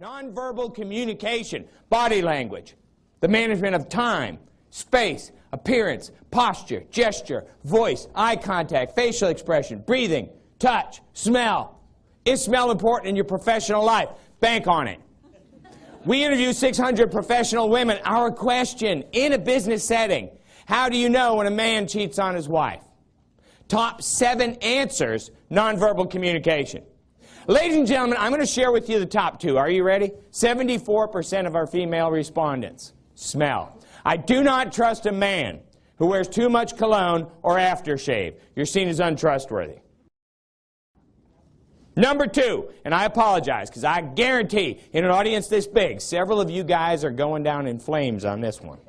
Nonverbal communication, body language, the management of time, space, appearance, posture, gesture, voice, eye contact, facial expression, breathing, touch, smell. Is smell important in your professional life? Bank on it. We interview 600 professional women. Our question, in a business setting, how do you know when a man cheats on his wife? Top 7 answers, nonverbal communication. Ladies and gentlemen, I'm going to share with you the top 2. Are you ready? 74% of our female respondents. Smell. I do not trust a man who wears too much cologne or aftershave. You're seen as untrustworthy. Number 2, and I apologize because I guarantee in an audience this big, several of you guys are going down in flames on this one.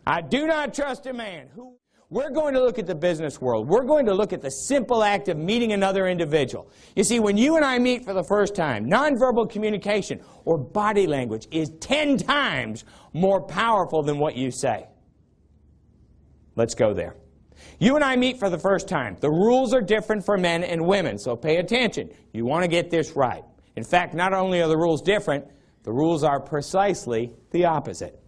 I do not trust a man who... We're going to look at the business world. We're going to look at the simple act of meeting another individual. You see, when you and I meet for the first time, nonverbal communication or body language is 10 times more powerful than what you say. Let's go there. You and I meet for the first time. The rules are different for men and women, so pay attention. You want to get this right. In fact, not only are the rules different, the rules are precisely the opposite.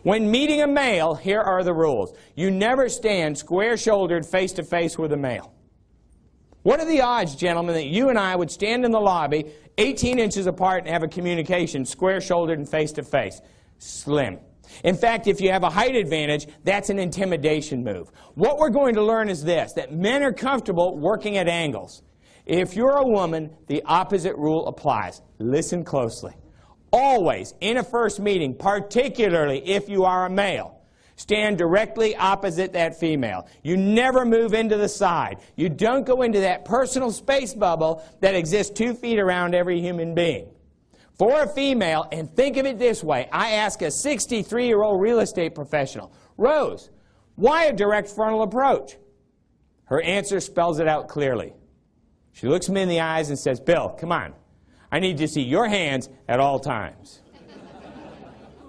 When meeting a male, here are the rules. You never stand square-shouldered face-to-face with a male. What are the odds, gentlemen, that you and I would stand in the lobby 18 inches apart and have a communication square-shouldered and face-to-face? Slim. In fact, if you have a height advantage, that's an intimidation move. What we're going to learn is this, that men are comfortable working at angles. If you're a woman, the opposite rule applies. Listen closely. Always, in a first meeting, particularly if you are a male, stand directly opposite that female. You never move into the side. You don't go into that personal space bubble that exists 2 feet around every human being. For a female, and think of it this way, I ask a 63-year-old real estate professional, Rose, why a direct frontal approach? Her answer spells it out clearly. She looks me in the eyes and says, Bill, come on. I need to see your hands at all times.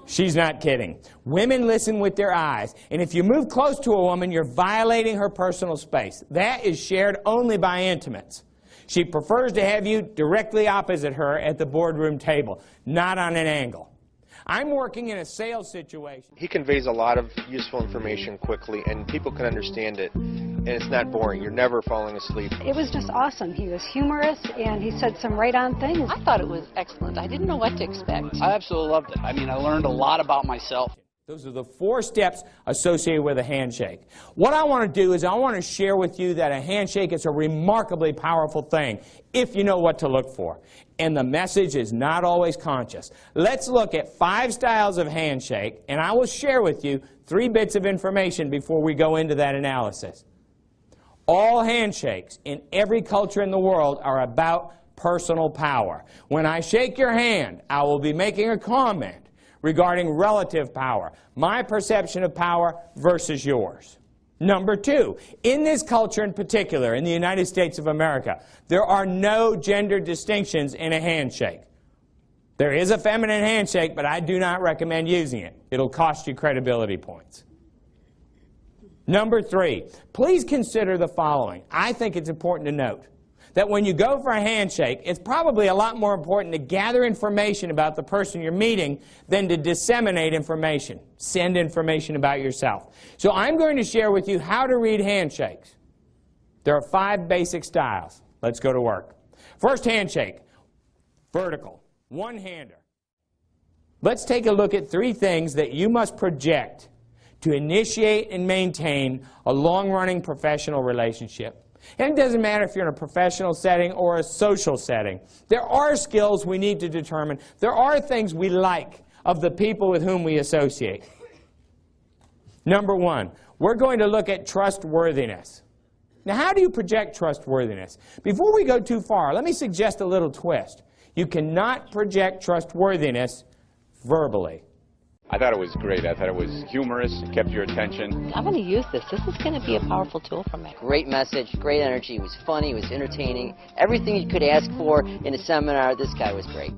She's not kidding. Women listen with their eyes, and if you move close to a woman, you're violating her personal space. That is shared only by intimates. She prefers to have you directly opposite her at the boardroom table, not on an angle. I'm working in a sales situation. He conveys a lot of useful information quickly, and people can understand it, and it's not boring. You're never falling asleep. It was just awesome. He was humorous, and he said some right-on things. I thought it was excellent. I didn't know what to expect. I absolutely loved it. I mean, I learned a lot about myself. Those are the 4 steps associated with a handshake. What I want to do is I want to share with you that a handshake is a remarkably powerful thing if you know what to look for. And the message is not always conscious. Let's look at 5 styles of handshake, and I will share with you 3 bits of information before we go into that analysis. All handshakes in every culture in the world are about personal power. When I shake your hand, I will be making a comment regarding relative power, my perception of power versus yours. Number 2, in this culture in particular, in the United States of America, there are no gender distinctions in a handshake. There is a feminine handshake, but I do not recommend using it. It'll cost you credibility points. Number 3, please consider the following. I think it's important to note that when you go for a handshake, it's probably a lot more important to gather information about the person you're meeting than to disseminate information, send information about yourself. So I'm going to share with you how to read handshakes. There are 5 basic styles. Let's go to work. First handshake, vertical, one-hander. Let's take a look at 3 things that you must project to initiate and maintain a long-running professional relationship. And it doesn't matter if you're in a professional setting or a social setting. There are skills we need to determine. There are things we like of the people with whom we associate. Number 1, we're going to look at trustworthiness. Now, how do you project trustworthiness? Before we go too far, let me suggest a little twist. You cannot project trustworthiness verbally. I thought it was great. I thought it was humorous. It kept your attention. I'm going to use this. This is going to be a powerful tool for me. Great message, great energy. It was funny, it was entertaining. Everything you could ask for in a seminar, this guy was great.